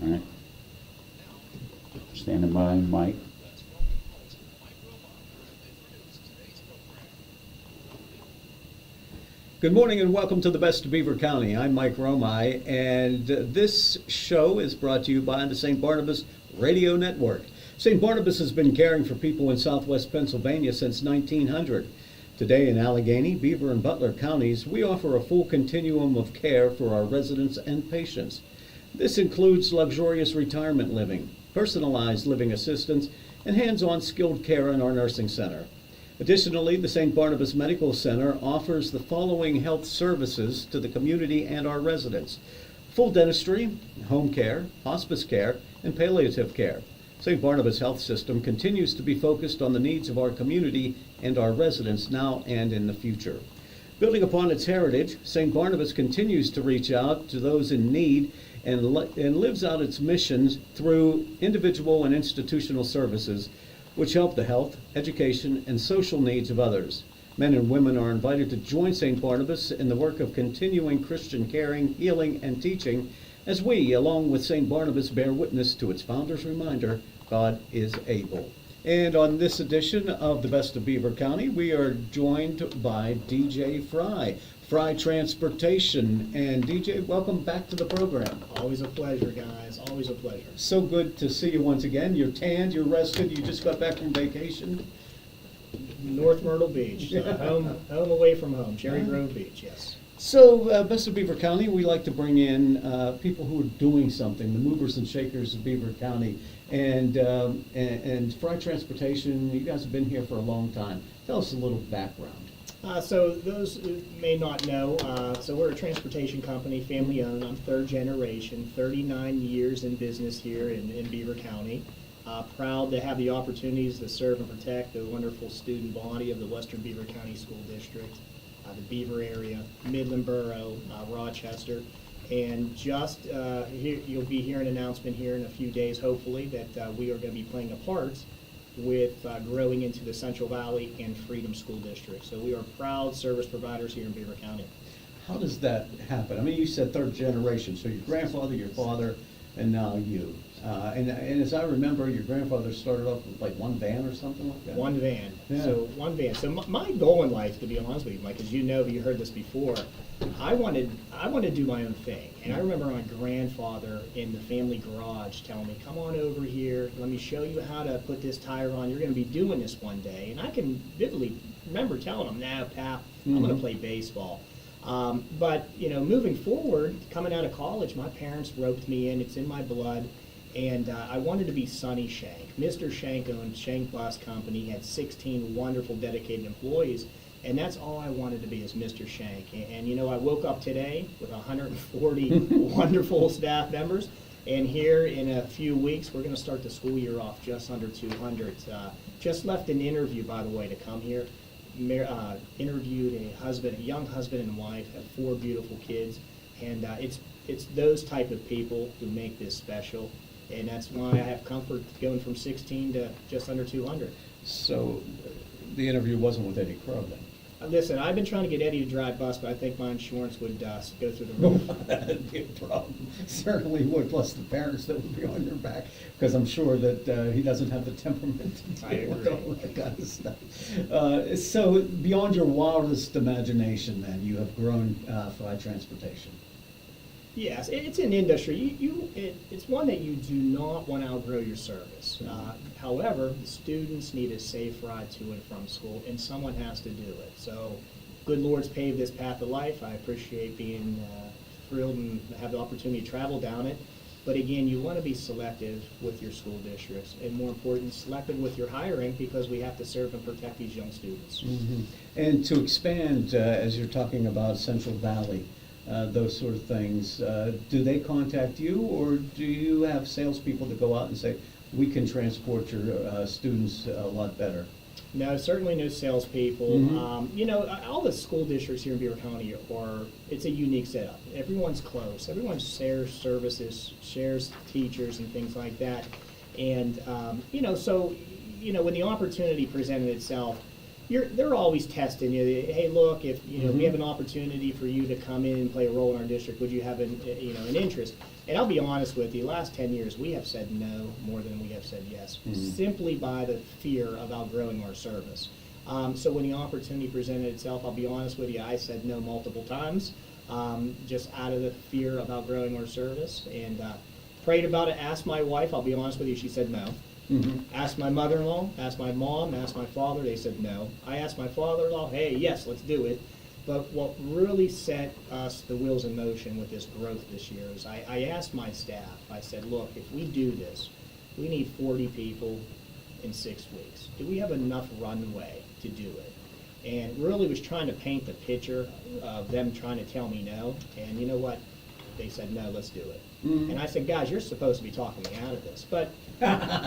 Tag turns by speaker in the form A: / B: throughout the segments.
A: All right. Standing by, Mike.
B: Good morning and welcome to the Best of Beaver County. I'm Mike Romai, and this show is brought to you by the St. Barnabas Radio Network. St. Barnabas has been caring for people in southwest Pennsylvania since 1900. Today in Allegheny, Beaver, and Butler counties, we offer a full continuum of care for our residents and patients. This includes luxurious retirement living, personalized living assistance, and hands-on skilled care in our nursing center. Additionally, the St. Barnabas Medical Center offers the following health services to the community and our residents: full dentistry, home care, hospice care, and palliative care. St. Barnabas Health System continues to be focused on the needs of our community and our residents now and in the future. Building upon its heritage, St. Barnabas continues to reach out to those in need and lives out its missions through individual and institutional services which help the health, education, and social needs of others. Men and women are invited to join St. Barnabas in the work of continuing Christian caring, healing, and teaching as we, along with St. Barnabas, bear witness to its founder's reminder, God is able. And on this edition of the Best of Beaver County, we are joined by DJ Frye, Frye Transportation. And DJ, welcome back to the program.
C: Always a pleasure, guys. Always a pleasure.
B: So good to see you once again. You're tanned, you're rested, you just got back from vacation.
C: North Myrtle Beach, home away from home, Cherry Grove Beach, yes.
B: So, Best of Beaver County, we like to bring in people who are doing something, the movers and shakers of Beaver County. And Frye Transportation, you guys have been here for a long time. Tell us a little background.
C: So those who may not know, so we're a transportation company, family owned. I'm third generation, 39 years in business here in Beaver County. Proud to have the opportunities to serve and protect the wonderful student body of the Western Beaver County School District, the Beaver area, Midland Borough, Rochester. And just here, you'll be hearing an announcement here in a few days, hopefully, that we are going to be playing a part with growing into the Central Valley and Freedom School District. So we are proud service providers here in Beaver County.
B: How does that happen? I mean, you said third generation, so your grandfather, your father, and now you. And as I remember, your grandfather started off with like one van or something like that?
C: One van.
B: Yeah.
C: So one van. So my goal in life, to be honest with you, Mike, as you know, you heard this before, I wanted to do my own thing. And I remember my grandfather in the family garage telling me, come on over here, let me show you how to put this tire on. You're going to be doing this one day. And I can vividly remember telling him, nah, pal, I'm going to play baseball. But, you know, moving forward, coming out of college, my parents roped me in. It's in my blood. And I wanted to be Sonny Shank. Mr. Shank owned Shank Bus Company. He had 16 wonderful, dedicated employees. And that's all I wanted to be, is Mr. Shank. And you know, I woke up today with 140 wonderful staff members. And here in a few weeks, we're going to start the school year off just under 200. Just left an interview, by the way, to come here. Interviewed a young husband and wife, have 4 beautiful kids. And it's those type of people who make this special. And that's why I have comfort going from 16 to just under 200.
B: So the interview wasn't with Eddie Crow then?
C: Listen, I've been trying to get Eddie to drive bus, but I think my insurance would go through the roof.
B: That'd be a problem. Certainly would, plus the parents that would be on your back, because I'm sure that he doesn't have the temperament to deal with all that kind of stuff. So beyond your wildest imagination then, you have grown Frye Transportation.
C: Yes, it's an industry. It's one that you do not want to outgrow your service. However, the students need a safe ride to and from school, and someone has to do it. So, good Lord's paved this path of life. I appreciate being thrilled and have the opportunity to travel down it. But again, you want to be selective with your school districts, and more important, selective with your hiring, because we have to serve and protect these young students.
B: Mm-hmm. And to expand, as you're talking about Central Valley, those sort of things, do they contact you, or do you have salespeople that go out and say, we can transport your students a lot better?
C: No, certainly no salespeople.
B: Mm-hmm.
C: You know, all the school districts here in Beaver County it's a unique setup. Everyone's close. Everyone shares services, shares teachers and things like that. And, you know, so, you know, when the opportunity presented itself, they're always testing you. Hey, look, if
B: Mm-hmm.
C: we have an opportunity for you to come in and play a role in our district, would you have an interest? And I'll be honest with you, the last 10 years we have said no more than we have said yes,
B: Mm-hmm.
C: simply by the fear of outgrowing our service. So when the opportunity presented itself, I'll be honest with you, I said no multiple times, just out of the fear of outgrowing our service, and prayed about it. Asked my wife. I'll be honest with you, she said no.
B: Mm-hmm.
C: Asked my mother-in-law, asked my mom, asked my father, they said no. I asked my father-in-law, hey, yes, let's do it. But what really set us the wheels in motion with this growth this year is I asked my staff, I said, look, if we do this, we need 40 people in 6 weeks. Do we have enough runway to do it? And really was trying to paint the picture of them trying to tell me no. And you know what? They said, no, let's do it.
B: Mhm.
C: And I said, guys, you're supposed to be talking me out of this. But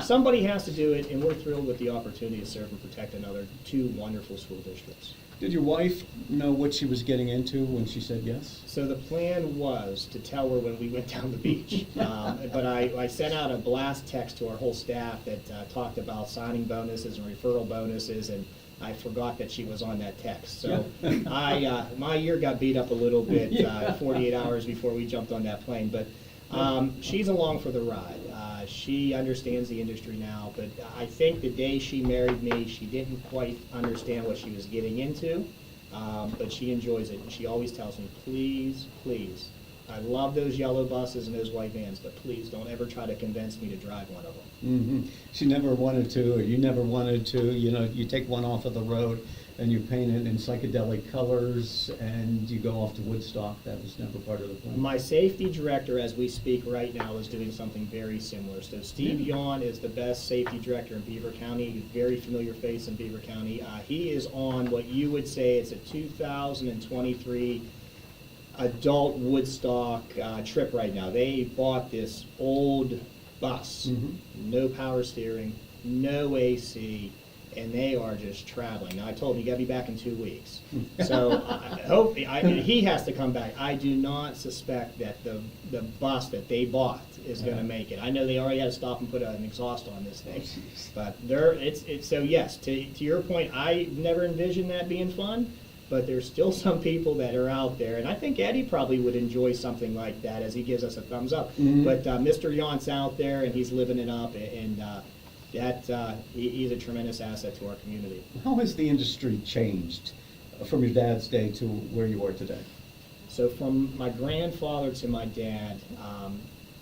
C: somebody has to do it, and we're thrilled with the opportunity to serve and protect another 2 wonderful school districts.
B: Did your wife know what she was getting into when she said yes?
C: So the plan was to tell her when we went down the beach. But I sent out a blast text to our whole staff that talked about signing bonuses and referral bonuses, and I forgot that she was on that text. So my ear got beat up a little bit 48 hours before we jumped on that plane. But she's along for the ride. She understands the industry now, but I think the day she married me, she didn't quite understand what she was getting into, but she enjoys it. And she always tells me, please, please, I love those yellow buses and those white vans, but please don't ever try to convince me to drive one of them.
B: Mm-hmm. She never wanted to, or you never wanted to. You take one off of the road and you paint it in psychedelic colors and you go off to Woodstock. That was never part of the plan.
C: My safety director, as we speak right now, is doing something very similar. So Steve Yawn is the best safety director in Beaver County. He's a very familiar face in Beaver County. He is on what you would say is a 2023 adult Woodstock trip right now. They bought this old bus, no power steering, no AC, and they are just traveling. Now I told him you got to be back in 2 weeks, so I hope he has to come back. I do not suspect that the bus that they bought is going to make it. I know they already had to stop and put an exhaust on this thing, but it's so yes. To your point, I never envisioned that being fun. But there's still some people that are out there, and I think Eddie probably would enjoy something like that as he gives us a thumbs up.
B: Mm-hmm.
C: But Mr. Yon's out there, and he's living it up, and he's a tremendous asset to our community.
B: How has the industry changed from your dad's day to where you are today?
C: So from my grandfather to my dad,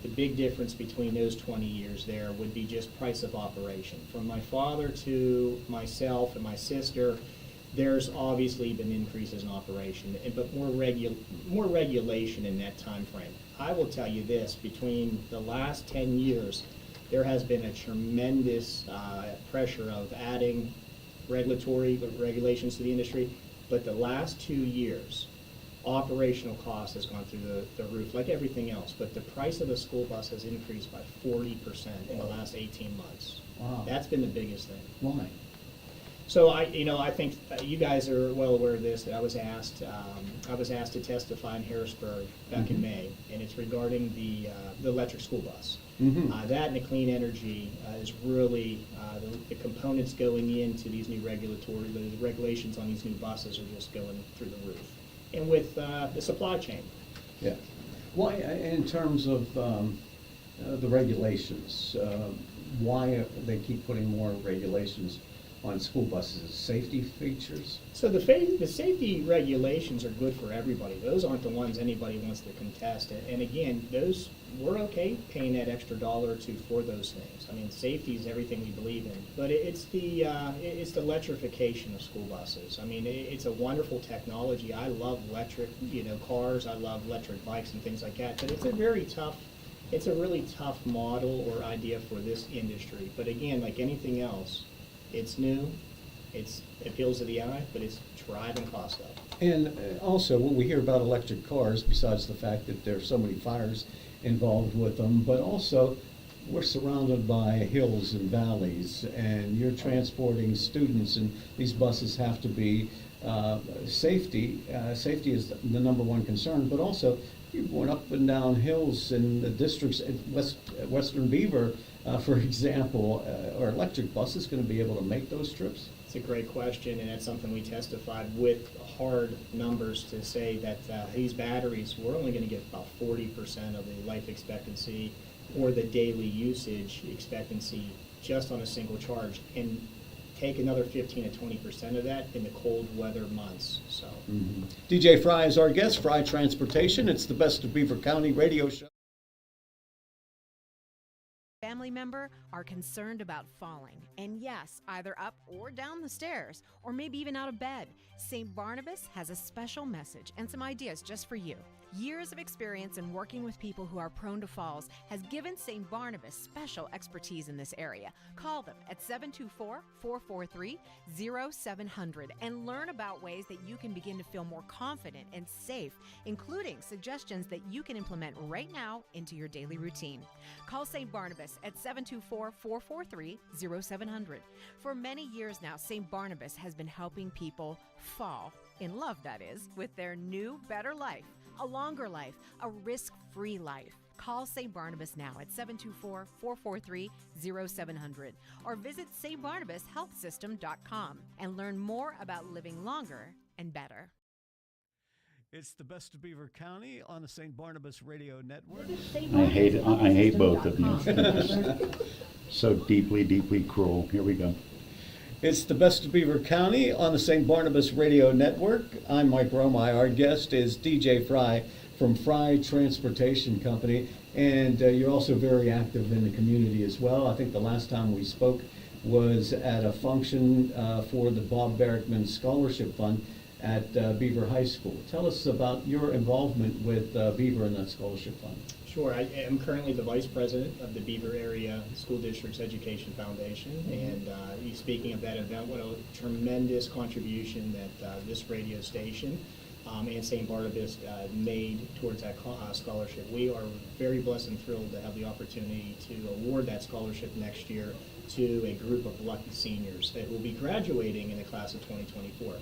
C: the big difference between those 20 years there would be just price of operation. From my father to myself and my sister, there's obviously been increases in operation, but more regulation in that time frame. I will tell you this, between the last 10 years, there has been a tremendous pressure of adding regulatory regulations to the industry, but the last 2 years, operational cost has gone through the roof, like everything else, but the price of the school bus has increased by 40% in the last 18 months.
B: Wow.
C: That's been the biggest thing.
B: Why?
C: So I think you guys are well aware of this, that I was asked to testify in Harrisburg back in May, and it's regarding the electric school bus. That and the clean energy is really, the components going into these new the regulations on these new buses are just going through the roof. And with the supply chain.
B: Yeah. Why, in terms of the regulations, why they keep putting more regulations on school buses? Safety features?
C: So the safety regulations are good for everybody. Those aren't the ones anybody wants to contest. And again, we're okay paying that extra dollar or two for those things. I mean, safety is everything we believe in. But it's the electrification of school buses. I mean, it's a wonderful technology. I love electric, cars. I love electric bikes and things like that. But it's a really tough model or idea for this industry. But again, like anything else, it's new, it appeals to the eye, but it's driving costs up.
B: And also, when we hear about electric cars, besides the fact that there's so many fires involved with them, but also we're surrounded by hills and valleys, and you're transporting students, and these buses have to be safety. Safety is the number one concern, but also you're going up and down hills in the districts in Western Beaver. For example, are electric buses going to be able to make those trips?
C: It's a great question, and that's something we testified with hard numbers to say that these batteries, we're only going to get about 40% of the life expectancy or the daily usage expectancy just on a single charge, and take another 15 to 20% of that in the cold weather months. So,
B: DJ Frye is our guest, Frye Transportation. It's the Best of Beaver County radio show.
A: Family member are concerned about falling, and yes, either up or down the stairs, or maybe even out of bed. St. Barnabas has a special message and some ideas just for you. Years of experience in working with people who are prone to falls has given St. Barnabas special expertise in this area. Call them at 724-443-0700 and learn about ways that you can begin to feel more confident and safe, including suggestions that you can implement right now into your daily routine. Call St. Barnabas at 724-443-0700. For many years now, St. Barnabas has been helping people fall, in love that is, with their new, better life, a longer life, a risk-free life. Call St. Barnabas now at 724-443-0700 or visit stbarnabashealthsystem.com and learn more about living longer and better.
B: It's the Best of Beaver County on the St. Barnabas Radio Network.
D: I hate both of you. So deeply, deeply cruel. Here we go.
B: It's the Best of Beaver County on the St. Barnabas Radio Network. I'm Mike Romai. Our guest is DJ Frye from Frye Transportation Company, and you're also very active in the community as well. I think the last time we spoke was at a function for the Bob Barrickman Scholarship Fund at Beaver High School. Tell us about your involvement with Beaver and that scholarship fund.
C: sure. I am currently the vice president of the Beaver Area School District's Education Foundation. And speaking of that event, what a tremendous contribution that this radio station and St. Barnabas made towards that scholarship. We are very blessed and thrilled to have the opportunity to award that scholarship next year to a group of lucky seniors that will be graduating in the class of 2024.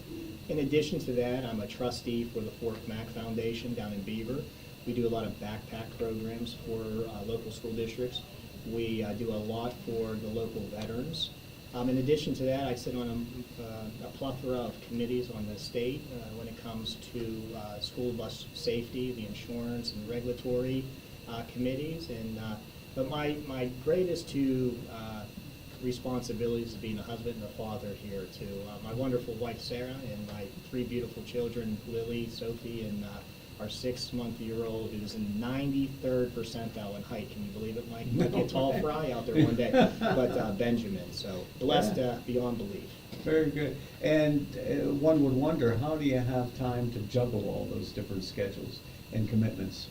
C: In addition to that, I'm a trustee for the Fort Mac Foundation down in Beaver. We do a lot of backpack programs for local school districts. We do a lot for the local veterans. In addition to that, I sit on a plethora of committees on the state when it comes to school bus safety, the insurance and regulatory committees. But my greatest two responsibilities is being a husband and a father here to my wonderful wife Sarah and my three beautiful children, Lily, Sophie, and our 6-month-old who's in 93rd percentile in height. Can you believe it, Mike? Might be a tall fry out there one day. But Benjamin, so blessed beyond belief.
B: Very good. And one would wonder, how do you have time to juggle all those different schedules and commitments?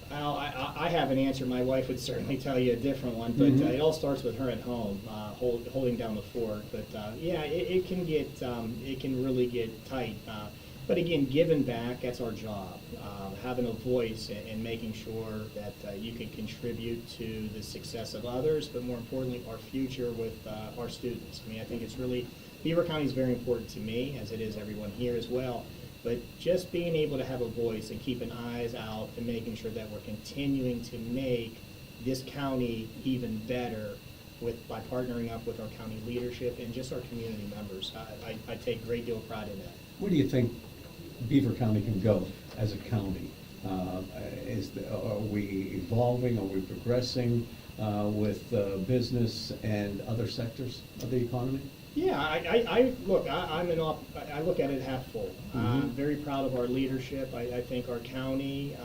C: Well, I have an answer. My wife would certainly tell you a different one, but it all starts with her at home, holding down the fort. But yeah, it can really get tight. But again, giving back, that's our job. Having a voice and making sure that you can contribute to the success of others, but more importantly, our future with our students. I mean, I think it's really, Beaver County is very important to me, as it is everyone here as well. But just being able to have a voice and keeping eyes out and making sure that we're continuing to make this county even better by partnering up with our county leadership and just our community members. I take a great deal of pride in that.
B: Where do you think Beaver County can go as a county? Are we evolving? Are we progressing with business and other sectors of the economy?
C: Yeah, I look at it half full. I'm very proud of our leadership. I think our county,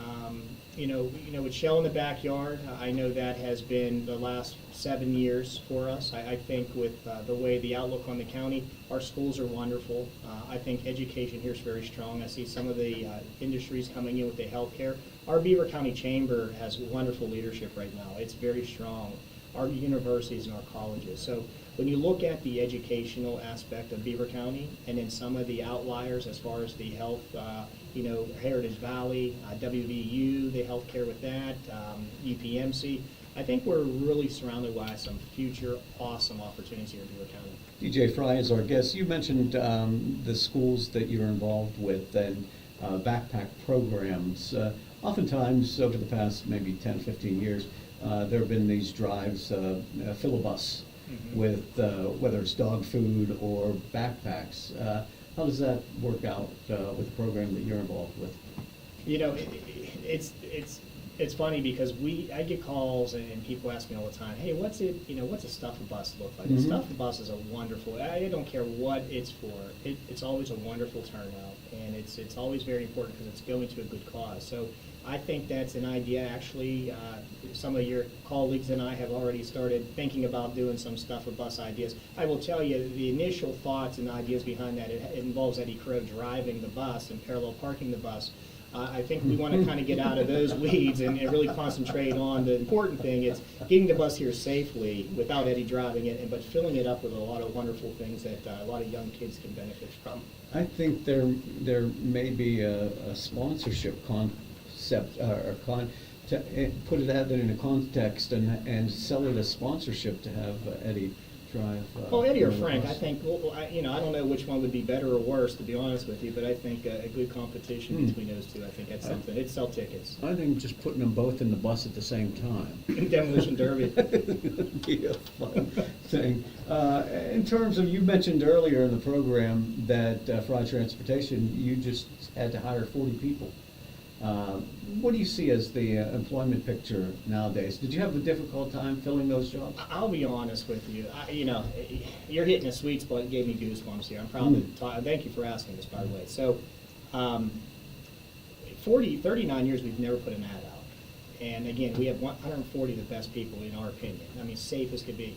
C: with Shell in the backyard, I know that has been the last 7 years for us. I think with the way the outlook on the county, our schools are wonderful. I think education here is very strong. I see some of the industries coming in with the healthcare. Our Beaver County Chamber has wonderful leadership right now. It's very strong. Our universities and our colleges. So when you look at the educational aspect of Beaver County and then some of the outliers as far as the health, Heritage Valley, WVU, the healthcare with that, UPMC, I think we're really surrounded by some future awesome opportunities here in Beaver County.
B: DJ Frye is our guest. You mentioned the schools that you're involved with and backpack programs. Oftentimes over the past maybe 10, 15 years, there have been these drives, fill a bus, with whether it's dog food or backpacks. How does that work out with the program that you're involved with?
C: You know, it's funny because I get calls and people ask me all the time, hey, what's a stuffed bus look like? A stuffed bus is a wonderful, I don't care what it's for, it's always a wonderful turnout, and it's always very important because it's going to a good cause. So I think that's an idea. Actually, some of your colleagues and I have already started thinking about doing some stuff with bus ideas. I will tell you, the initial thoughts and ideas behind that, it involves Eddie Crow driving the bus and parallel parking the bus. I think we want to kind of get out of those weeds and really concentrate on the important thing. It's getting the bus here safely without Eddie driving it, but filling it up with a lot of wonderful things that a lot of young kids can benefit from.
B: I think there may be a sponsorship concept to put it out there in a context and sell it as sponsorship to have Eddie drive.
C: Well, Eddie or
B: the
C: Frank,
B: bus.
C: I think, I don't know which one would be better or worse, to be honest with you, but I think a good competition between those two, I think that's something. It'd sell tickets.
B: I think just putting them both in the bus at the same time.
C: Demolition Derby.
B: Would be a fun thing. In terms of, you mentioned earlier in the program that Frye Transportation, you just had to hire 40 people. What do you see as the employment picture nowadays? Did you have a difficult time filling those jobs?
C: I'll be honest with you. You're hitting a sweet spot. It gave me goosebumps here. I'm proud to talk. Thank you for asking this, by the way. So, 39 years, we've never put an ad out. And again, we have 140 of the best people, in our opinion. I mean, safe as could be.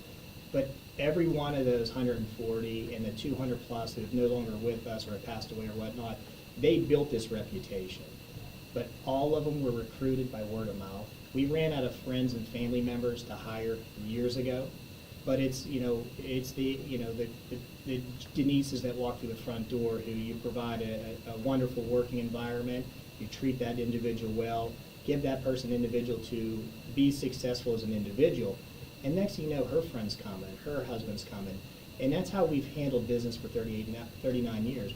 C: But every one of those 140 and the 200 plus that are no longer with us or have passed away or whatnot, they built this reputation. But all of them were recruited by word of mouth. We ran out of friends and family members to hire years ago, but it's the Denises that walk through the front door who you provide a wonderful working environment, you treat that individual well, give that person individual to be successful as an individual, and next thing you know, her friend's coming, her husband's coming, and that's how we've handled business for 39 years.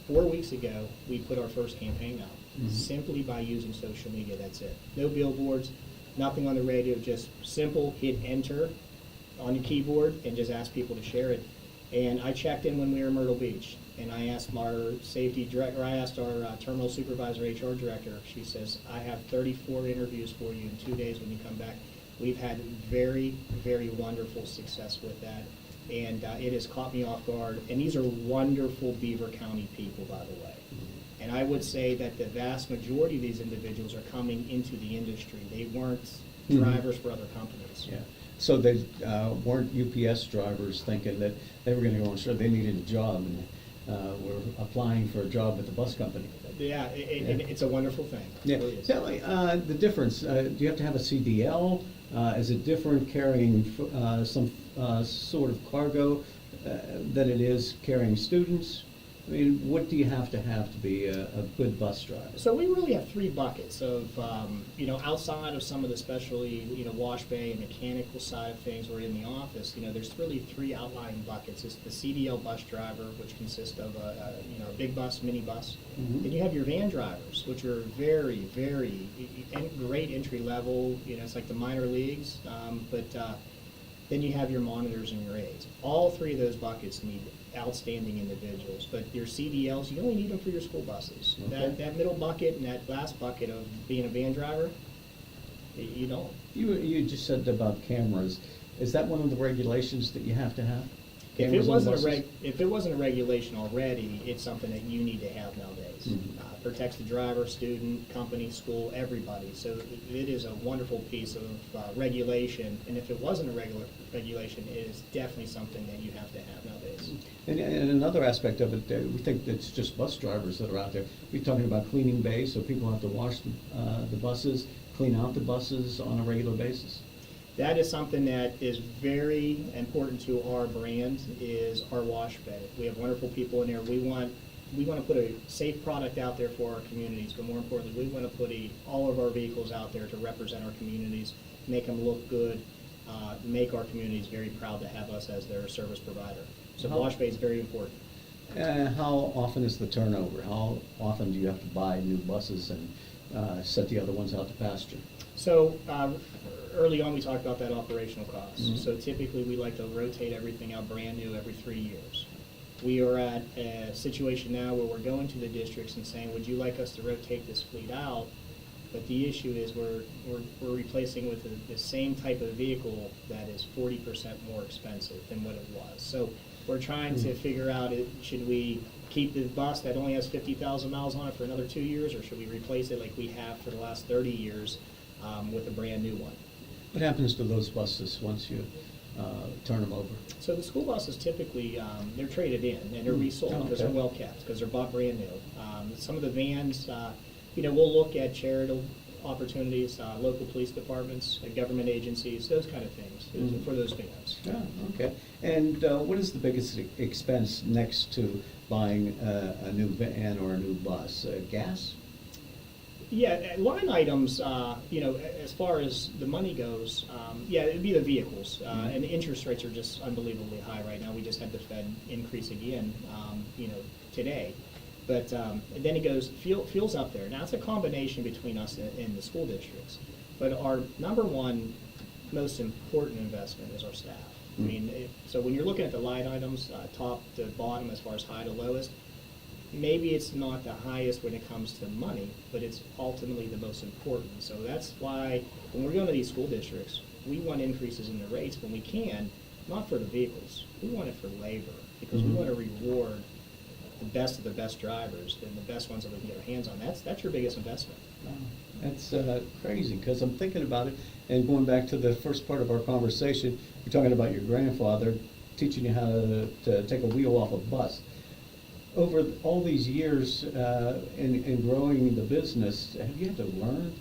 C: 4 weeks ago, we put our first campaign out, simply by using social media, that's it. No billboards, nothing on the radio, just simple, hit enter on your keyboard and just ask people to share it. And I checked in when we were in Myrtle Beach, and I asked our safety director, I asked our terminal supervisor, HR director, she says, I have 34 interviews for you in 2 days when you come back. We've had very, very wonderful success with that. And it has caught me off guard. And these are wonderful Beaver County people, by the way. And I would say that the vast majority of these individuals are coming into the industry. They weren't drivers for other companies.
B: Yeah. So they weren't UPS drivers thinking that they were going to go on strike. They needed a job and were applying for a job at the bus company.
C: Yeah, it's a wonderful thing.
B: Yeah.
C: It really is.
B: Tell me the difference. Do you have to have a CDL? Is it different carrying some sort of cargo than it is carrying students? I mean, what do you have to be a good bus driver?
C: So we really have three buckets of, outside of some of the specialty, wash bay and mechanical side of things or in the office, there's really three outlying buckets. It's the CDL bus driver, which consists of a big bus, mini bus. Then you have your van drivers, which are very, very great entry level. It's like the minor leagues. Then you have your monitors and your aides. All three of those buckets need outstanding individuals, but your CDLs, you only need them for your school buses.
B: Okay.
C: That middle bucket and that last bucket of being a van driver, you don't.
B: You just said about cameras. Is that one of the regulations that you have to have?
C: If
B: Cameras on buses?
C: it wasn't a regulation already, it's something that you need to have nowadays. Protects the driver, student, company, school, everybody. So it is a wonderful piece of regulation. And if it wasn't a regulation, it is definitely something that you have to have nowadays.
B: And another aspect of it, we think it's just bus drivers that are out there. We're talking about cleaning bays, so people have to wash the buses, clean out the buses on a regular basis.
C: That is something that is very important to our brand, is our wash bay. We have wonderful people in there. We want to put a safe product out there for our communities, but more importantly, we want to put all of our vehicles out there to represent our communities, make them look good, make our communities very proud to have us as their service provider. So wash bay is very important.
B: How often is the turnover? How often do you have to buy new buses and set the other ones out to pasture?
C: So early on, we talked about that operational cost. So typically, we like to rotate everything out brand new every 3 years. We are at a situation now where we're going to the districts and saying, would you like us to rotate this fleet out? But the issue is we're replacing with the same type of vehicle that is 40% more expensive than what it was. So we're trying to figure out, should we keep the bus that only has 50,000 miles on it for another 2 years, or should we replace it like we have for the last 30 years with a brand new one?
B: What happens to those buses once you turn them over?
C: So the school buses typically, they're traded in and they're resold because they're well kept, because they're bought brand new. Some of the vans, we'll look at charitable opportunities, local police departments, government agencies, those kind of things for those vans.
B: Yeah, okay. And what is the biggest expense next to buying a new van or a new bus? Gas?
C: Yeah, line items, as far as the money goes, it'd be the vehicles. And the interest rates are just unbelievably high right now. We just had the Fed increase again, today. But then it goes, fuel's up there. Now, it's a combination between us and the school districts. But our number one most important investment is our staff. I mean, so when you're looking at the line items, top to bottom as far as high to lowest, maybe it's not the highest when it comes to money, but it's ultimately the most important. So that's why when we're going to these school districts, we want increases in the rates when we can, not for the vehicles. We want it for labor, because we want to reward the best of the best drivers and the best ones that we can get our hands on. That's your biggest investment.
B: Wow. That's crazy, because I'm thinking about it, and going back to the first part of our conversation, you're talking about your grandfather teaching you how to take a wheel off a bus. Over all these years in growing the business, have you had to learn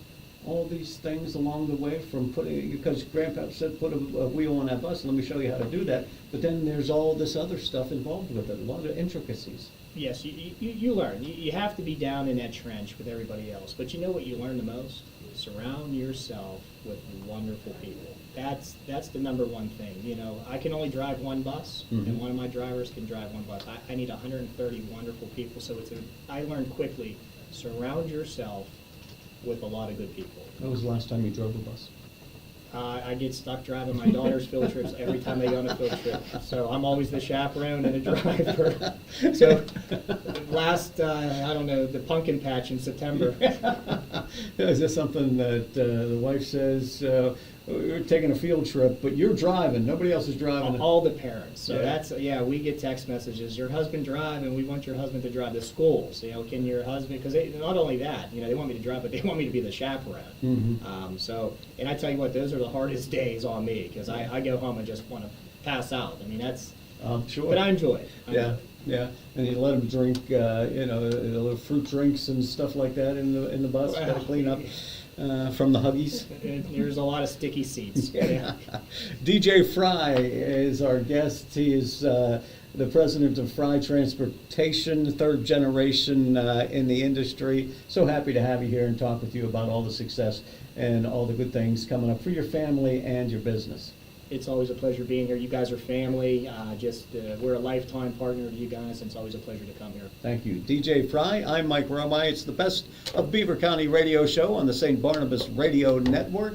B: all these things along the way from because Grandpa said put a wheel on that bus, let me show you how to do that, but then there's all this other stuff involved with it, a lot of intricacies.
C: Yes, you learn. You have to be down in that trench with everybody else. But you know what you learn the most? Surround yourself with wonderful people. That's the number one thing. I can only drive one bus, and one of my drivers can drive one bus. I need 130 wonderful people. So I learned quickly, surround yourself with a lot of good people.
B: When was the last time you drove a bus?
C: I get stuck driving my daughter's field trips every time they go on a field trip. So I'm always the chaperone and the driver. So last, the pumpkin patch in September.
B: Is this something that the wife says, we're taking a field trip, but you're driving, nobody else is driving?
C: All the parents. So we get text messages, your husband drive, and we want your husband to drive to schools. Can your husband, because not only that, they want me to drive, but they want me to be the chaperone. And I tell you what, those are the hardest days on me, because I go home and just want to pass out. I mean, that's,
B: sure.
C: But I enjoy it.
B: Yeah, and you let them drink, little fruit drinks and stuff like that in the bus, got to clean up from the Huggies.
C: There's a lot of sticky seats.
B: Yeah. DJ Frye is our guest. He is the president of Frye Transportation, third generation in the industry. So happy to have you here and talk with you about all the success and all the good things coming up for your family and your business.
C: It's always a pleasure being here. You guys are family. We're a lifetime partner to you guys, and it's always a pleasure to come here.
B: Thank you. DJ Frye, I'm Mike Romai. It's the Best of Beaver County radio show on the St. Barnabas Radio Network.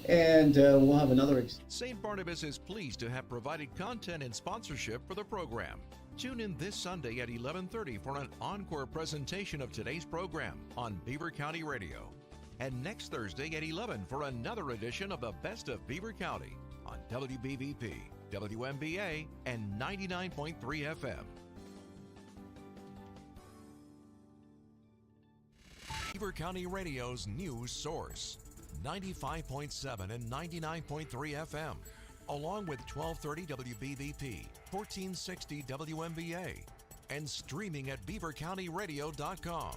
B: And we'll have another...
E: St. Barnabas is pleased to have provided content and sponsorship for the program. Tune in this Sunday at 11:30 for an encore presentation of today's program on Beaver County Radio. And next Thursday at 11 for another edition of the Best of Beaver County on WBVP, WMBA, and 99.3 FM. Beaver County Radio's news source, 95.7 and 99.3 FM, along with 1230 WBVP, 1460 WMBA, and streaming at beavercountyradio.com.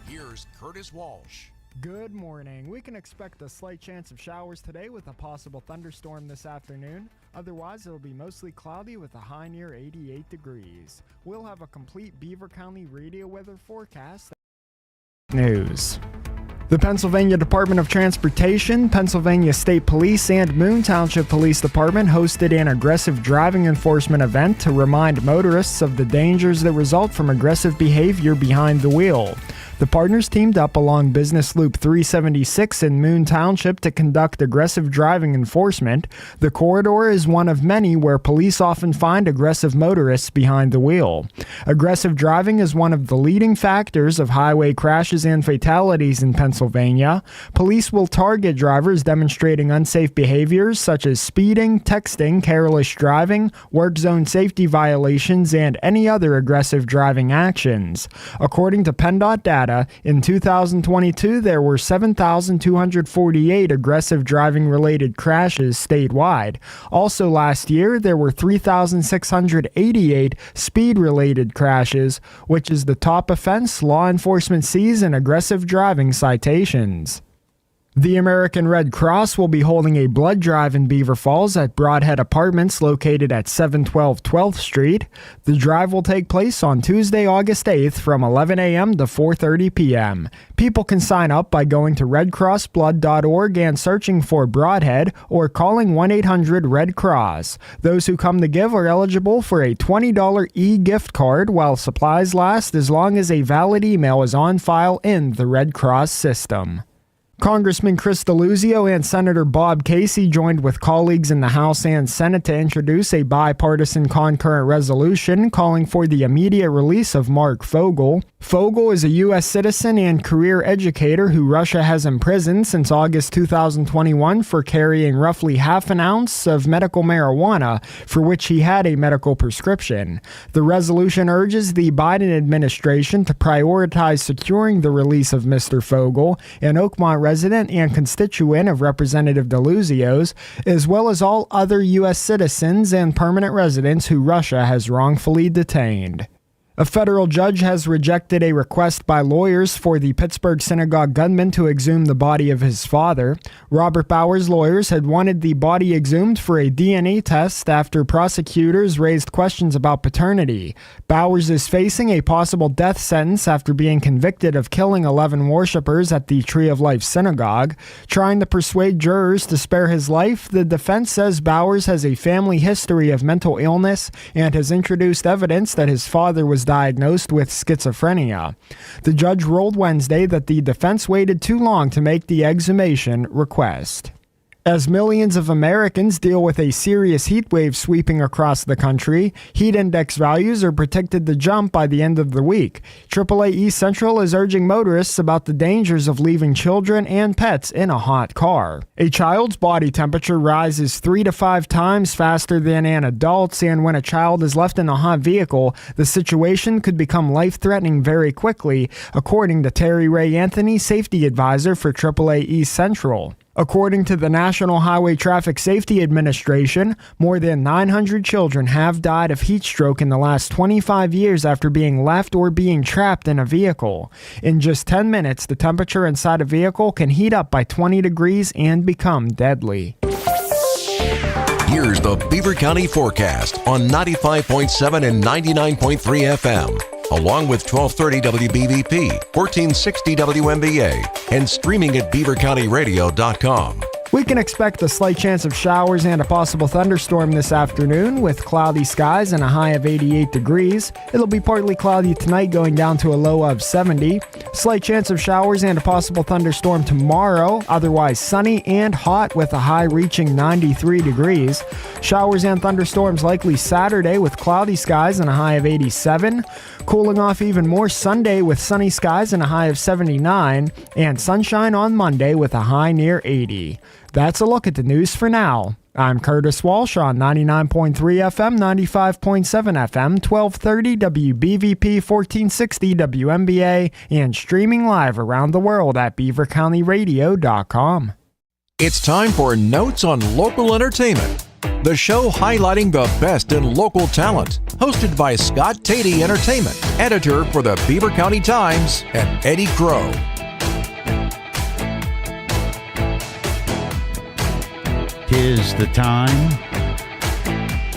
E: Here's Curtis Walsh.
F: Good morning. We can expect a slight chance of showers today with a possible thunderstorm this afternoon. Otherwise, it'll be mostly cloudy with a high near 88 degrees. We'll have a complete Beaver County radio weather forecast. News. The Pennsylvania Department of Transportation, Pennsylvania State Police, and Moon Township Police Department hosted an aggressive driving enforcement event to remind motorists of the dangers that result from aggressive behavior behind the wheel. The partners teamed up along Business Loop 376 in Moon Township to conduct aggressive driving enforcement. The corridor is one of many where police often find aggressive motorists behind the wheel. Aggressive driving is one of the leading factors of highway crashes and fatalities in Pennsylvania. Police will target drivers demonstrating unsafe behaviors such as speeding, texting, careless driving, work zone safety violations, and any other aggressive driving actions. According to PennDOT data, in 2022, there were 7,248 aggressive driving-related crashes statewide. Also last year, there were 3,688 speed-related crashes, which is the top offense law enforcement sees in aggressive driving citations. The American Red Cross will be holding a blood drive in Beaver Falls at Broadhead Apartments located at 712 12th Street. The drive will take place on Tuesday, August 8th from 11 a.m. to 4:30 p.m. People can sign up by going to redcrossblood.org and searching for Broadhead or calling 1-800-RED-CROSS. Those who come to give are eligible for a $20 e-gift card while supplies last as long as a valid email is on file in the Red Cross system. Congressman Chris DeLuzio and Senator Bob Casey joined with colleagues in the House and Senate to introduce a bipartisan concurrent resolution calling for the immediate release of Mark Fogel. Fogel is a U.S. citizen and career educator who Russia has imprisoned since August 2021 for carrying roughly half an ounce of medical marijuana, for which he had a medical prescription. The resolution urges the Biden administration to prioritize securing the release of Mr. Fogel, an Oakmont resident and constituent of Representative DeLuzio's, as well as all other U.S. citizens and permanent residents who Russia has wrongfully detained. A federal judge has rejected a request by lawyers for the Pittsburgh synagogue gunman to exhume the body of his father. Robert Bauer's lawyers had wanted the body exhumed for a DNA test after prosecutors raised questions about paternity. Bowers is facing a possible death sentence after being convicted of killing 11 worshippers at the Tree of Life synagogue. Trying to persuade jurors to spare his life, the defense says Bowers has a family history of mental illness and has introduced evidence that his father was diagnosed with schizophrenia. The judge ruled Wednesday that the defense waited too long to make the exhumation request. As millions of Americans deal with a serious heat wave sweeping across the country, heat index values are predicted to jump by the end of the week. AAA East Central is urging motorists about the dangers of leaving children and pets in a hot car. A child's body temperature rises 3 to 5 times faster than an adult's, and when a child is left in a hot vehicle, the situation could become life-threatening very quickly, according to Terry Ray Anthony, safety advisor for AAA East Central. According to the National Highway Traffic Safety Administration, more than 900 children have died of heat stroke in the last 25 years after being left or being trapped in a vehicle. In just 10 minutes, the temperature inside a vehicle can heat up by 20 degrees and become deadly.
E: Here's the Beaver County forecast on 95.7 and 99.3 FM. Along with 1230 WBVP, 1460 WMBA, and streaming at beavercountyradio.com.
F: We can expect a slight chance of showers and a possible thunderstorm this afternoon with cloudy skies and a high of 88 degrees. It'll be partly cloudy tonight, going down to a low of 70. Slight chance of showers and a possible thunderstorm tomorrow, otherwise sunny and hot with a high reaching 93 degrees. Showers and thunderstorms likely Saturday with cloudy skies and a high of 87. Cooling off even more Sunday with sunny skies and a high of 79. And sunshine on Monday with a high near 80. That's a look at the news for now. I'm Curtis Walsh on 99.3 FM, 95.7 FM, 1230 WBVP, 1460 WMBA, and streaming live around the world at beavercountyradio.com.
E: It's time for Notes on Local Entertainment, the show highlighting the best in local talent. Hosted by Scott Tatey Entertainment, editor for the Beaver County Times, and Eddie Crow.
D: 'Tis the time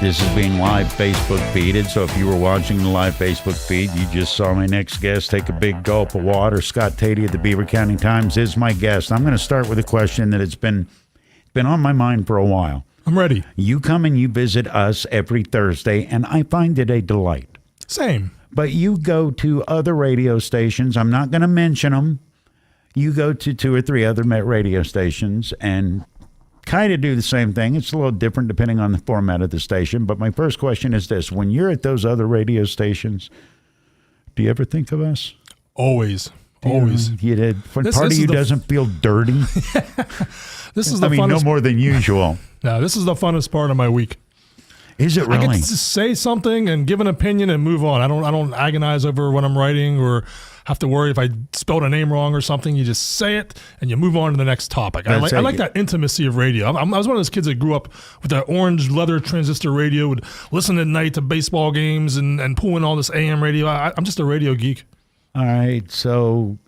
D: This is being live Facebook feeded, so if you were watching the live Facebook feed, you just saw my next guest take a big gulp of water. Scott Tatey of the Beaver County Times is my guest. I'm going to start with a question that has been on my mind for a while.
G: I'm ready.
D: You come and you visit us every Thursday, and I find it a delight.
G: Same.
D: But you go to other radio stations. I'm not going to mention them. You go to 2 or 3 other radio stations and kind of do the same thing. It's a little different depending on the format of the station. But my first question is this. When you're at those other radio stations, do you ever think of us?
G: Always. Always.
D: You did. Part of you doesn't feel dirty?
G: This is the funnest.
D: No more than usual.
G: No, this is the funnest part of my week.
D: Is it really?
G: I get to say something and give an opinion and move on. I don't agonize over what I'm writing or have to worry if I spelled a name wrong or something. You just say it and you move on to the next topic. I like that intimacy of radio. I was one of those kids that grew up with that orange leather transistor radio, would listen at night to baseball games and pull in all this AM radio. I'm just a radio geek.
D: All right, so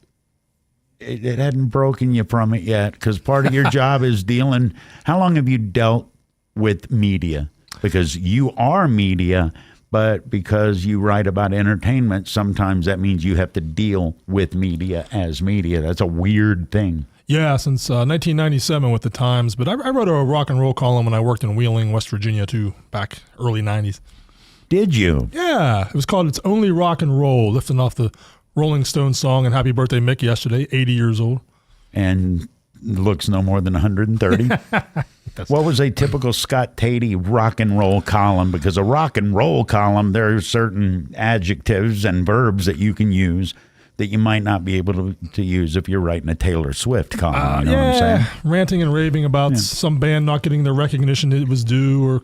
D: it hadn't broken you from it yet, because part of your job is dealing. How long have you dealt with media? Because you are media, but because you write about entertainment, sometimes that means you have to deal with media as media. That's a weird thing.
G: Yeah, since 1997 with the Times. But I wrote a rock and roll column when I worked in Wheeling, West Virginia, too, back early 90s.
D: Did you?
G: Yeah. It was called It's Only Rock and Roll, lifting off the Rolling Stones song and Happy Birthday Mick yesterday, 80 years old.
D: And looks no more than 130. What was a typical Scott Tatey rock and roll column? Because a rock and roll column, there are certain adjectives and verbs that you can use that you might not be able to use if you're writing a Taylor Swift column. You know what I'm saying?
G: Ranting and raving about some band not getting the recognition it was due, or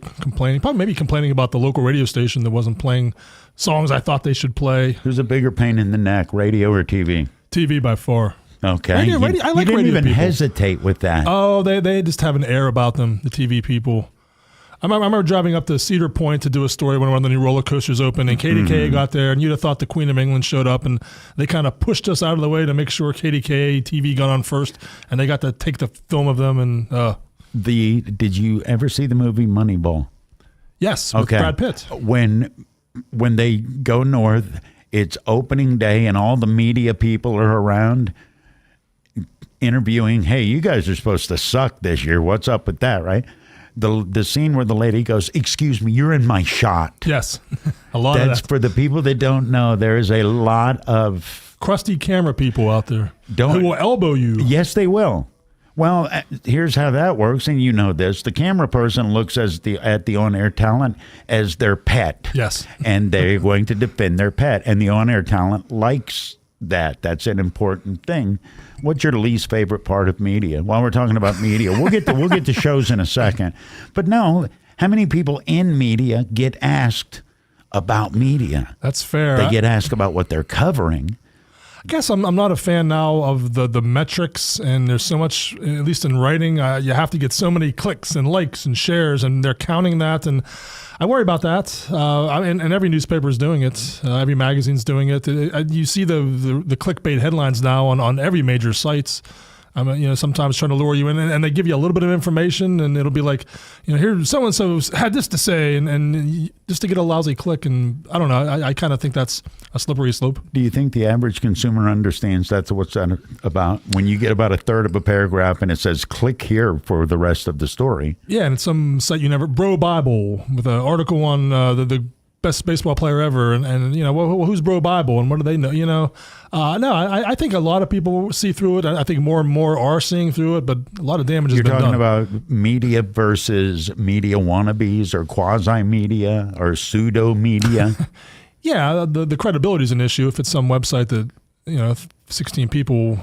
G: maybe complaining about the local radio station that wasn't playing songs I thought they should play.
D: Who's a bigger pain in the neck, radio or TV?
G: TV by far.
D: Okay.
G: I like
D: you didn't
G: radio
D: even
G: people.
D: hesitate with that.
G: Oh, they just have an air about them, the TV people. I remember driving up to Cedar Point to do a story when one of the new roller coasters opened, and KDKA got there, and you'd have thought the Queen of England showed up, and they kind of pushed us out of the way to make sure KDKA TV got on first, and they got to take the film of them. And
D: Did you ever see the movie Moneyball?
G: Yes, with Brad Pitt.
D: When they go north, it's opening day, and all the media people are around interviewing, hey, you guys are supposed to suck this year. What's up with that, right? The scene where the lady goes, excuse me, you're in my shot.
G: Yes, a lot of that.
D: That's for the people that don't know. There is a lot of
G: crusty camera people out there who will elbow you.
D: Yes, they will. Well, here's how that works, and you know this. The camera person looks at the on-air talent as their pet.
G: Yes.
D: And they're going to defend their pet, and the on-air talent likes that. That's an important thing. What's your least favorite part of media? While we're talking about media, we'll get to shows in a second. But no, how many people in media get asked about media?
G: That's fair.
D: They get asked about what they're covering.
G: I guess I'm not a fan now of the metrics, and there's so much, at least in writing, you have to get so many clicks and likes and shares, and they're counting that, and I worry about that. And every newspaper is doing it. Every magazine's doing it. You see the clickbait headlines now on every major sites. Sometimes trying to lure you in, and they give you a little bit of information, and it'll be like, here so-and-so had this to say, and just to get a lousy click, and I don't know. I kind of think that's a slippery slope.
D: Do you think the average consumer understands that's what's that about? When you get about a third of a paragraph and it says, click here for the rest of the story. Yeah,
G: and it's some site Bro Bible, with an article on the best baseball player ever, and who's Bro Bible, and what do they know? No, I think a lot of people see through it. I think more and more are seeing through it, but a lot of damage has been done.
D: You're talking about media versus media wannabes, or quasi-media, or pseudo-media?
G: Yeah, the credibility is an issue. If it's some website that 16 people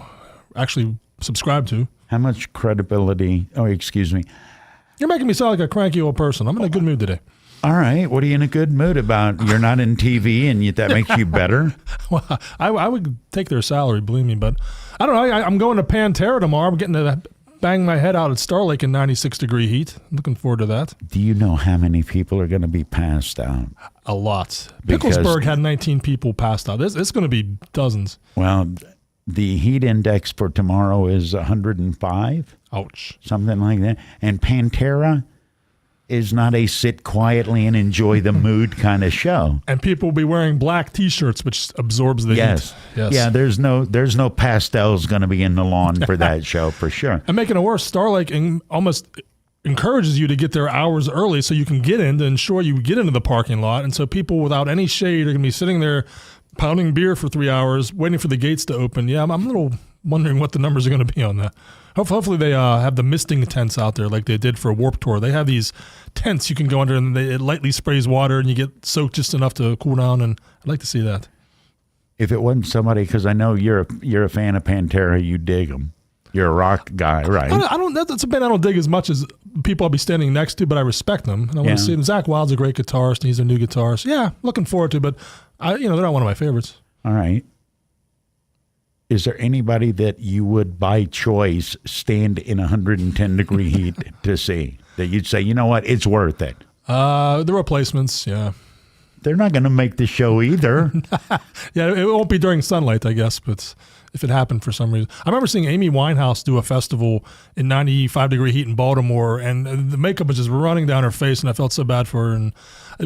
G: actually subscribe to.
D: How much credibility? Oh, excuse me.
G: You're making me sound like a cranky old person. I'm in a good mood today.
D: All right. What are you in a good mood about? You're not in TV, and that makes you better?
G: Well, I would take their salary, believe me. But I don't know. I'm going to Pantera tomorrow. I'm getting to bang my head out at Star Lake in 96-degree heat. Looking forward to that.
D: Do you know how many people are going to be passed out?
G: A lot. Picklesburg had 19 people passed out. It's going to be dozens.
D: Well, the heat index for tomorrow is 105.
G: Ouch.
D: Something like that. And Pantera, is not a sit quietly and enjoy the mood kind of show.
G: And people will be wearing black T-shirts, which absorbs the
D: Yes.
G: heat. Yes.
D: Yeah, there's no pastels going to be in the lawn for that show for sure.
G: And making it worse, Star Lake almost encourages you to get there hours early so you can get in to ensure you get into the parking lot. And so people without any shade are going to be sitting there pounding beer for 3 hours, waiting for the gates to open. Yeah, I'm a little wondering what the numbers are going to be on that. Hopefully they have the misting tents out there like they did for Warped Tour. They have these tents you can go under and it lightly sprays water and you get soaked just enough to cool down. And I'd like to see that.
D: If it wasn't somebody, because I know you're a fan of Pantera, you dig them. You're a rock guy, right?
G: I don't. That's a band I don't dig as much as people I'll be standing next to, but I respect them. And I want to see them. Zach Wild's a great guitarist. And he's a new guitarist. Yeah, looking forward to it, but they're not one of my favorites.
D: All right. Is there anybody that you would, by choice, stand in 110 degree heat to see? That you'd say, you know what, it's worth it?
G: The Replacements, yeah.
D: They're not going to make the show either.
G: Yeah, it won't be during sunlight, I guess, but if it happened for some reason. I remember seeing Amy Winehouse do a festival in 95 degree heat in Baltimore, and the makeup was just running down her face, and I felt so bad for her. And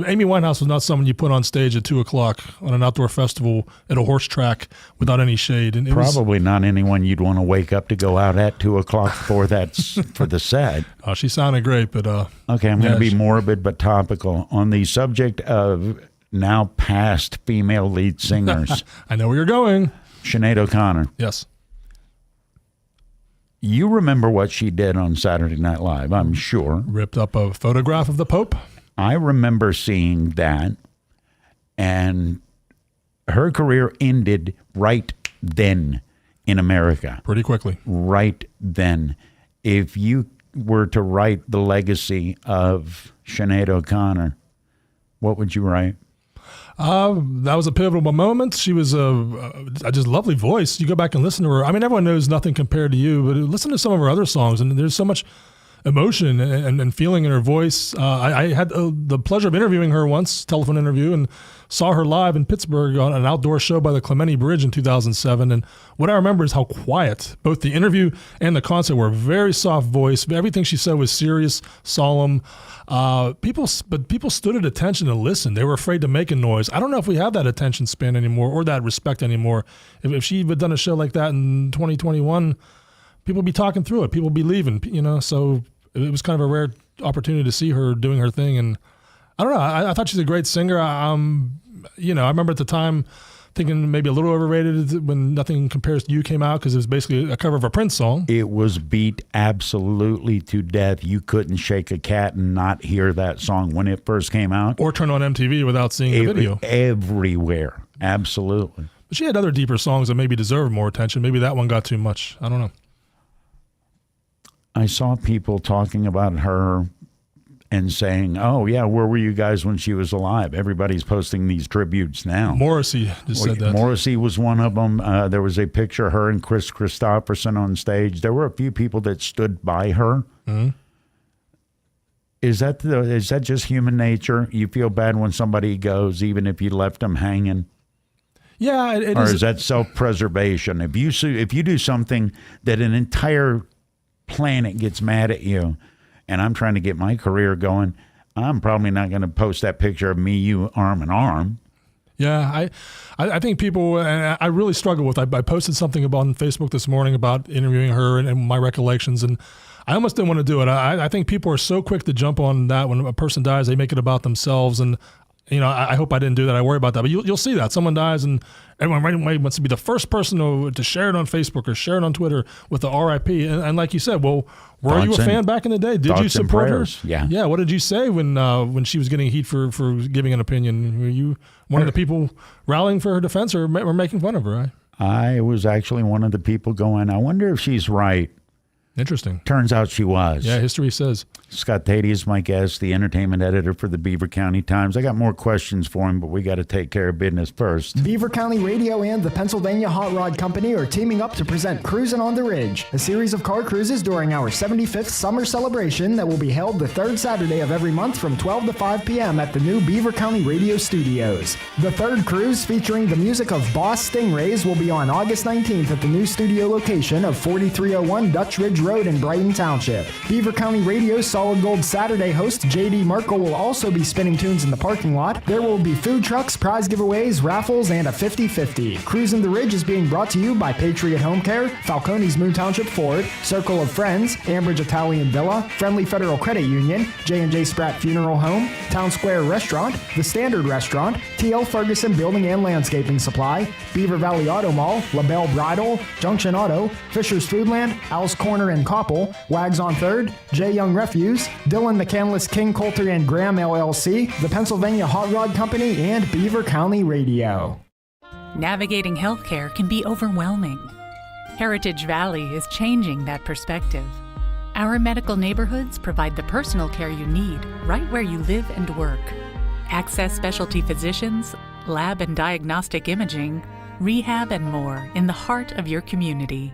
G: Amy Winehouse was not someone you put on stage at 2 o'clock on an outdoor festival at a horse track without any shade. And
D: Probably not anyone you'd want to wake up to go out at 2 o'clock for the set.
G: Oh, she sounded great, but
D: okay, I'm going to be morbid but topical on the subject of now past female lead singers.
G: I know where you're going.
D: Sinead O'Connor.
G: Yes.
D: You remember what she did on Saturday Night Live, I'm sure.
G: Ripped up a photograph of the Pope.
D: I remember seeing that, and her career ended right then in America.
G: Pretty quickly.
D: Right then. If you were to write the legacy of Sinead O'Connor, what would you write?
G: That was a pivotal moment. She was a just lovely voice. You go back and listen to her. I mean, everyone knows Nothing Compared to You, but listen to some of her other songs, and there's so much emotion and feeling in her voice. I had the pleasure of interviewing her once, telephone interview, and saw her live in Pittsburgh on an outdoor show by the Clementi Bridge in 2007. And what I remember is how quiet both the interview and the concert were. Very soft voice. Everything she said was serious, solemn. People stood at attention to listen. They were afraid to make a noise. I don't know if we have that attention span anymore or that respect anymore. If she had done a show like that in 2021, people would be talking through it. People would be leaving, so it was kind of a rare opportunity to see her doing her thing. And I don't know. I thought she's a great singer. I remember at the time thinking maybe a little overrated when Nothing Compares to You came out because it was basically a cover of a Prince song. It
D: was beat absolutely to death. You couldn't shake a cat and not hear that song when it first came out.
G: Or turn on MTV without seeing the video.
D: Everywhere. Absolutely.
G: But she had other deeper songs that maybe deserved more attention. Maybe that one got too much. I don't know.
D: I saw people talking about her and saying, oh, yeah, where were you guys when she was alive? Everybody's posting these tributes now.
G: Morrissey just said that.
D: Morrissey was one of them. There was a picture of her and Chris Christopherson on stage. There were a few people that stood by her.
G: Mm-hmm.
D: Is that just human nature? You feel bad when somebody goes, even if you left them hanging?
G: Yeah, it
D: or
G: is.
D: Is that self-preservation? If you do something that an entire planet gets mad at you, and I'm trying to get my career going, I'm probably not going to post that picture of me, you, arm in arm.
G: Yeah, I think people, and I really struggle with. I posted something on Facebook this morning about interviewing her and my recollections, and I almost didn't want to do it. I think people are so quick to jump on that when a person dies, they make it about themselves, and I hope I didn't do that. I worry about that, but you'll see that someone dies, and everyone right away wants to be the first person to share it on Facebook or share it on Twitter with the RIP. And like you said, well, were you a fan back in the day? Did you support her?
D: Yeah.
G: Yeah. What did you say when she was getting heat for giving an opinion? Were you one of the people rallying for her defense or making fun of her? Right?
D: I was actually one of the people going, I wonder if she's right.
G: Interesting.
D: Turns out she was.
G: Yeah, history says.
D: Scott Tatey is my guest, the entertainment editor for the Beaver County Times. I got more questions for him, but we got to take care of business first.
F: Beaver County Radio and the Pennsylvania Hot Rod Company are teaming up to present Cruisin' on the Ridge, a series of car cruises during our 75th summer celebration that will be held the third Saturday of every month from 12 to 5 p.m. at the new Beaver County Radio Studios. The third cruise, featuring the music of Boss Stingrays, will be on August 19th at the new studio location of 4301 Dutch Ridge Ridge Road in Brighton Township. Beaver County Radio's Solid Gold Saturday host J.D. Merkel will also be spinning tunes in the parking lot. There will be food trucks, prize giveaways, raffles, and a 50-50. Cruising the Ridge is being brought to you by Patriot Home Care, Falcone's Moon Township Ford, Circle of Friends, Ambridge Italian Villa, Friendly Federal Credit Union, J&J Spratt Funeral Home, Town Square Restaurant, The Standard Restaurant, T.L. Ferguson Building and Landscaping Supply, Beaver Valley Auto Mall, LaBelle Bridal, Junction Auto, Fisher's Foodland, Al's Corner and Koppel, Wags on 3rd, J. Young Refuse, Dylan McCandless King Coulter and Graham LLC, the Pennsylvania Hot Rod Company, and Beaver County Radio.
H: Navigating healthcare can be overwhelming. Heritage Valley is changing that perspective. Our medical neighborhoods provide the personal care you need right where you live and work. Access specialty physicians, lab and diagnostic imaging, rehab, and more in the heart of your community.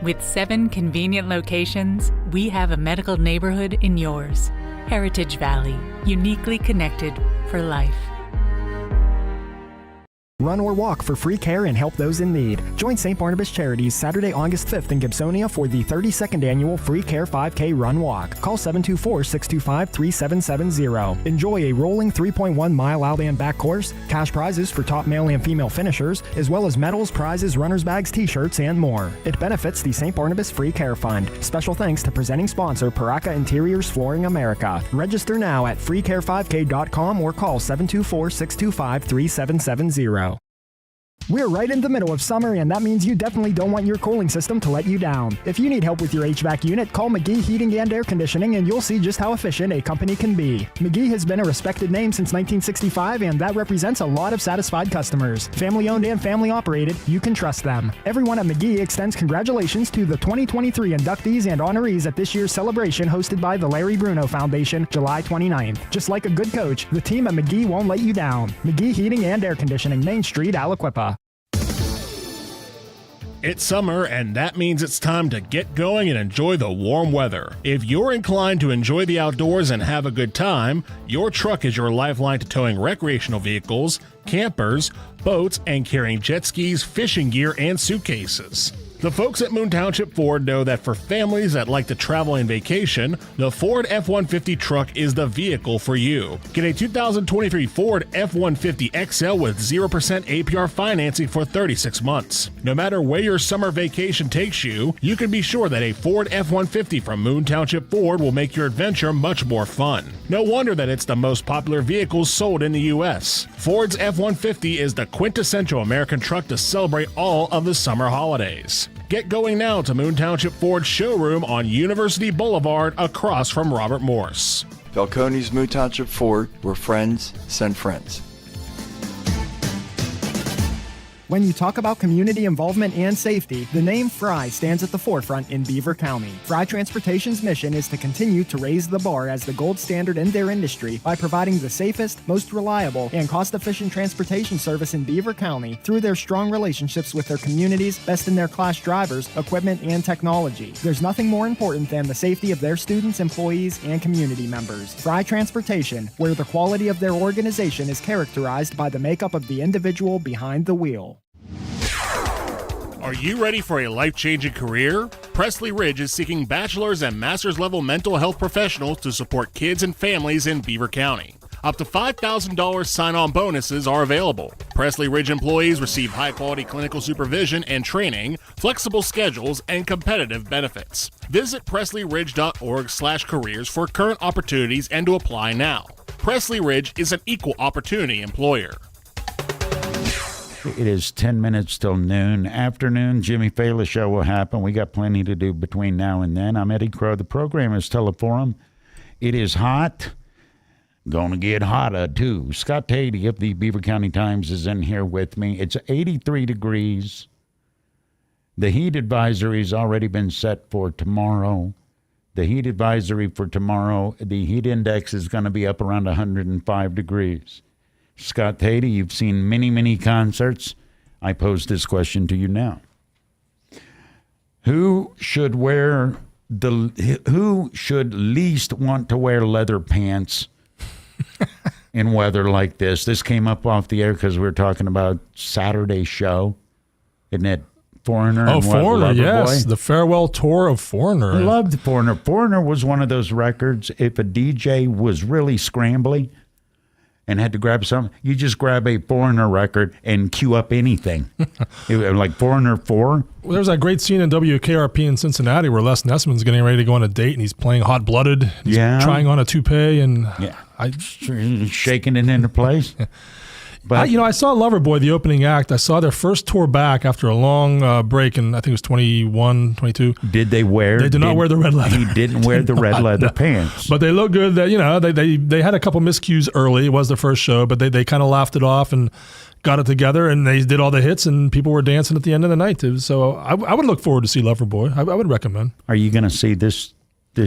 H: With 7 convenient locations, we have a medical neighborhood in yours. Heritage Valley, uniquely connected for life.
F: Run or walk for free care and help those in need. Join St. Barnabas Charities Saturday, August 5th in Gibsonia for the 32nd Annual Free Care 5K Run Walk. Call 724-625-3770. Enjoy a rolling 3.1-mile out and back course, cash prizes for top male and female finishers, as well as medals, prizes, runner's bags, t-shirts, and more. It benefits the St. Barnabas Free Care Fund. Special thanks to presenting sponsor Paraka Interiors Flooring America. Register now at freecare5k.com or call 724-625-3770. We're right in the middle of summer, and that means you definitely don't want your cooling system to let you down. If you need help with your HVAC unit, call McGee Heating and Air Conditioning, and you'll see just how efficient a company can be. McGee has been a respected name since 1965, and that represents a lot of satisfied customers. Family-owned and family-operated, you can trust them. Everyone at McGee extends congratulations to the 2023 inductees and honorees at this year's celebration hosted by the Larry Bruno Foundation, July 29th. Just like a good coach, the team at McGee won't let you down. McGee Heating and Air Conditioning, Main Street, Aliquippa.
I: It's summer, and that means it's time to get going and enjoy the warm weather. If you're inclined to enjoy the outdoors and have a good time, your truck is your lifeline to towing recreational vehicles, campers, boats, and carrying jet skis, fishing gear, and suitcases. The folks at Moon Township Ford know that for families that like to travel and vacation, the Ford F-150 truck is the vehicle for you. Get a 2023 Ford F-150 XL with 0% APR financing for 36 months. No matter where your summer vacation takes you, you can be sure that a Ford F-150 from Moon Township Ford will make your adventure much more fun. No wonder that it's the most popular vehicle sold in the U.S. Ford's F-150 is the quintessential American truck to celebrate all of the summer holidays. Get going now to Moon Township Ford showroom on University Boulevard across from Robert Morse.
J: Falcone's Moon Township Ford, where friends send friends.
F: When you talk about community involvement and safety, the name Frye stands at the forefront in Beaver County. Frye Transportation's mission is to continue to raise the bar as the gold standard in their industry by providing the safest, most reliable, and cost-efficient transportation service in Beaver County through their strong relationships with their communities, best-in-their-class drivers, equipment, and technology. There's nothing more important than the safety of their students, employees, and community members. Frye Transportation, where the quality of their organization is characterized by the makeup of the individual behind the wheel.
I: Are you ready for a life-changing career? Presley Ridge is seeking bachelor's and master's level mental health professionals to support kids and families in Beaver County. Up to $5,000 sign-on bonuses are available. Presley Ridge employees receive high-quality clinical supervision and training, flexible schedules, and competitive benefits. Visit presleyridge.org/careers for current opportunities and to apply now. Presley Ridge is an equal opportunity employer.
D: It is 10 minutes till noon. Afternoon, Jimmy Fallon show will happen. We got plenty to do between now and then. I'm Eddie Crow. The program is Teleforum. It is hot. Gonna get hotter, too. Scott Tatey of the Beaver County Times is in here with me. It's 83 degrees. The heat advisory has already been set for tomorrow. The heat advisory for tomorrow, the heat index is going to be up around 105 degrees. Scott Tatey, you've seen many, many concerts. I pose this question to you now. Who should least want to wear leather pants in weather like this? This came up off the air because we were talking about Saturday's show. Isn't it Foreigner.
G: Oh,
D: and
G: Foreigner,
D: Loverboy.
G: yes. The farewell tour of Foreigner.
D: I loved Foreigner. Foreigner was one of those records, if a DJ was really scrambly and had to grab something, you just grab a Foreigner record and cue up anything. Like Foreigner 4.
G: Well, there was that great scene in WKRP in Cincinnati where Les Nessman's getting ready to go on a date and he's playing Hot Blooded. He's trying on a toupee and
D: shaking it into place. But
G: I saw Loverboy, the opening act. I saw their first tour back after a long break, and I think it was 21, 22.
D: Did they wear?
G: They did not wear the red leather.
D: He didn't wear the red leather pants.
G: But they look good. They had a couple miscues early. It was their first show, but they kind of laughed it off and got it together, and they did all the hits, and people were dancing at the end of the night. So I would look forward to see Loverboy. I would recommend.
D: Are you going to see this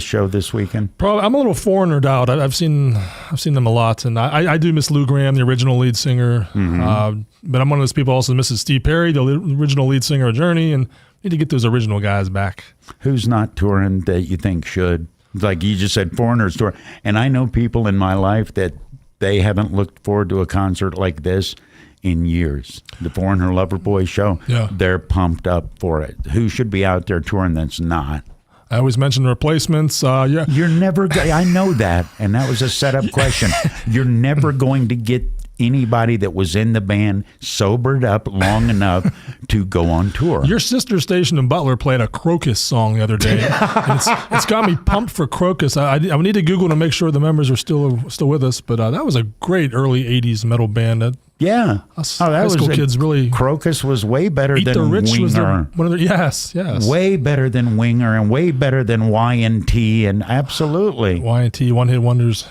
D: show this weekend?
G: Probably. I'm a little Foreignered out. I've seen them a lot, and I do miss Lou Gramm, the original lead singer.
D: Mm-hmm.
G: But I'm one of those people also misses Steve Perry, the original lead singer of Journey, and need to get those original guys back.
D: Who's not touring that you think should? Like you just said, Foreigner's tour, and I know people in my life that they haven't looked forward to a concert like this in years. The Foreigner Loverboy show, they're pumped up for it. Who should be out there touring that's not?
G: I always mention replacements.
D: You're never. I know that, and that was a setup question. You're never going to get anybody that was in the band sobered up long enough to go on tour.
G: Your sister station in Butler played a Crocus song the other day. And it's got me pumped for Crocus. I need to Google to make sure the members are still with us. But that was a great early '80s metal band.
D: Yeah.
G: High school kids really.
D: Crocus was way better
G: Eat
D: than
G: the Rich
D: Winger.
G: Was one of their, yes.
D: Way better than Winger and way better than Y&T, and absolutely.
G: Y&T, One Hit Wonders.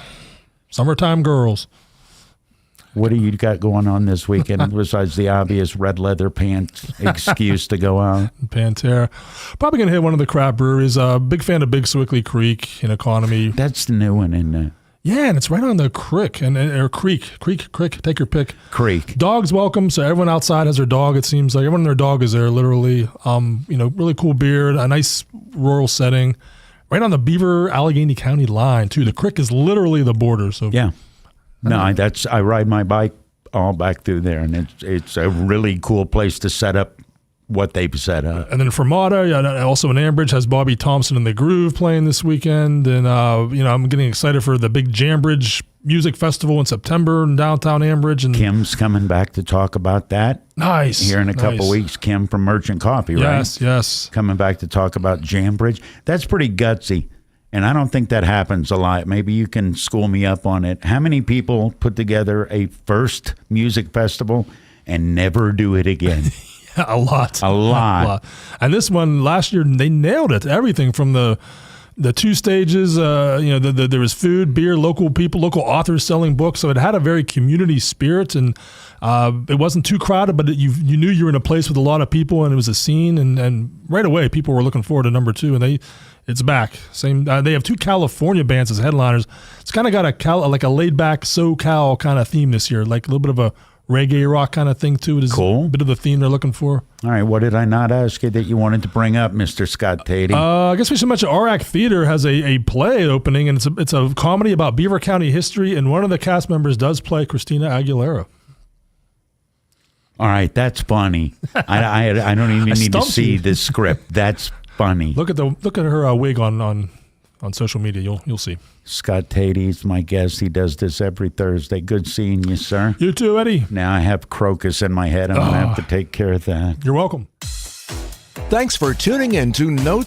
G: Summertime Girls.
D: What do you got going on this weekend besides the obvious red leather pants excuse to go out?
G: Pantera. Probably going to hit one of the craft breweries. Big fan of Big Sewickley Creek in Economy.
D: That's the new one, isn't it?
G: Yeah, and it's right on the creek, or creek, take your pick.
D: Creek.
G: Dogs welcome, so everyone outside has their dog, it seems like. Everyone and their dog is there, literally. Really cool beer, a nice rural setting. Right on the Beaver, Allegheny County line, too. The creek is literally the border. So
D: yeah. No, I ride my bike all back through there, and it's a really cool place to set up what they've set up.
G: And then Fermata, also in Ambridge, has Bobby Thompson and the Groove playing this weekend. And, I'm getting excited for the big Jambridge Music Festival in September in downtown Ambridge. And
D: Kim's coming back to talk about that.
G: Nice.
D: Here in a couple weeks. Kim from Merchant Coffee, right?
G: Yes.
D: Coming back to talk about Jambridge. That's pretty gutsy. And I don't think that happens a lot. Maybe you can school me up on it. How many people put together a first music festival and never do it again?
G: A lot. And this one last year, they nailed it. Everything from the two stages, there was food, beer, local people, local authors selling books. So it had a very community spirit, and it wasn't too crowded, but you knew you were in a place with a lot of people, and it was a scene. And right away, people were looking forward to number two, and it's back. Same. They have two California bands as headliners. It's kind of got a laid back SoCal kind of theme this year, like a little bit of a reggae rock kind of thing too. It is
D: cool.
G: A bit of the theme they're looking for.
D: All right, what did I not ask you that you wanted to bring up, Mr. Scott Tatey?
G: I guess we should mention RAC Theater has a play opening, and it's a comedy about Beaver County history, and one of the cast members does play Christina Aguilera.
D: All right, that's funny. I don't even need to see the script. That's funny.
G: Look at her wig on social media. You'll see.
D: Scott Tatey's my guest. He does this every Thursday. Good seeing you, sir.
G: You too, Eddie.
D: Now I have Crocus in my head. I'm going to have to take care of that.
G: You're welcome.
E: Thanks for tuning in to Notes